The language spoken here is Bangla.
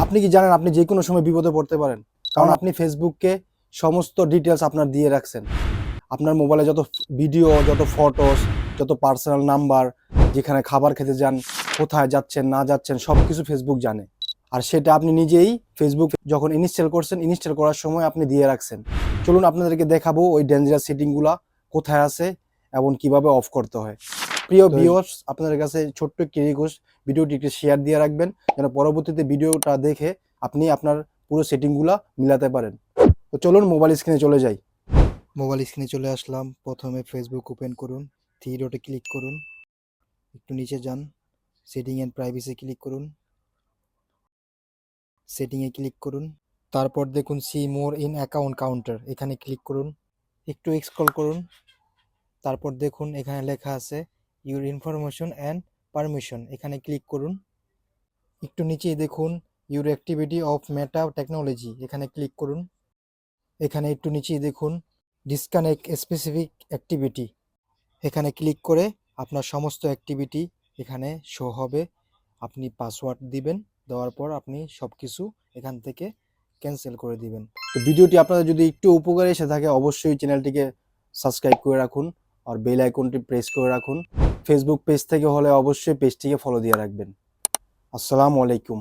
আপনি কি জানেন আপনি যে কোনো সময় বিপদে পড়তে পারেন? কারণ আপনি ফেসবুককে সমস্ত ডিটেলস আপনার দিয়ে রাখছেন। আপনার মোবাইলে যত ভিডিও, যত ফটোস, যত পার্সোনাল নাম্বার, যেখানে খাবার খেতে যান, কোথায় যাচ্ছেন না যাচ্ছেন সবকিছু ফেসবুক জানে। আর সেটা আপনি নিজেই ফেসবুক যখন ইনস্টল করছেন, ইনস্টল করার সময় আপনি দিয়ে রাখছেন। চলুন আপনাদেরকে দেখাবো ওই ডেঞ্জারাস সেটিংগুলা কোথায় আছে এবং কিভাবে অফ করতে হয়। প্রিয় ভিউয়ার্স, আপনাদের কাছে ছোট্ট একটি রিকোয়েস্ট, ভিডিওটি একটু শেয়ার দিয়ে রাখবেন যেন পরবর্তীতে ভিডিওটা দেখে আপনি আপনার পুরো সেটিংগুলা মিলাতে পারেন। তো চলুন মোবাইল স্ক্রিনে চলে যাই। মোবাইল স্ক্রিনে চলে আসলাম। প্রথমে ফেসবুক ওপেন করুন, থ্রি ডটে ক্লিক করুন, একটু নিচে যান, সেটিং অ্যান্ড প্রাইভেসি ক্লিক করুন, সেটিংয়ে ক্লিক করুন। তারপর দেখুন see more in account counter, এখানে ক্লিক করুন, একটু স্ক্রল করুন। তারপর দেখুন এখানে লেখা আছে ইউর ইনফরমেশন অ্যান্ড পারমিশন, এখানে ক্লিক করুন। একটু নিচেই দেখুন your activity of meta technology, এখানে ক্লিক করুন। এখানে একটু নিচেই দেখুন ডিসকানেক্ট স্পেসিফিক অ্যাক্টিভিটি, এখানে ক্লিক করে আপনার সমস্ত অ্যাক্টিভিটি এখানে শো হবে। আপনি পাসওয়ার্ড দিবেন, দেওয়ার পর আপনি সব কিছু এখান থেকে ক্যান্সেল করে দিবেন। তো ভিডিওটি আপনাদের যদি একটু উপকারে এসে থাকে অবশ্যই চ্যানেলটিকে সাবস্ক্রাইব করে রাখুন আর বেল আইকনটি প্রেস করে রাখুন। ফেসবুক পেজ থেকে হলে অবশ্যই পেজটিকে ফলো দিয়ে রাখবেন। আসসালামু আলাইকুম।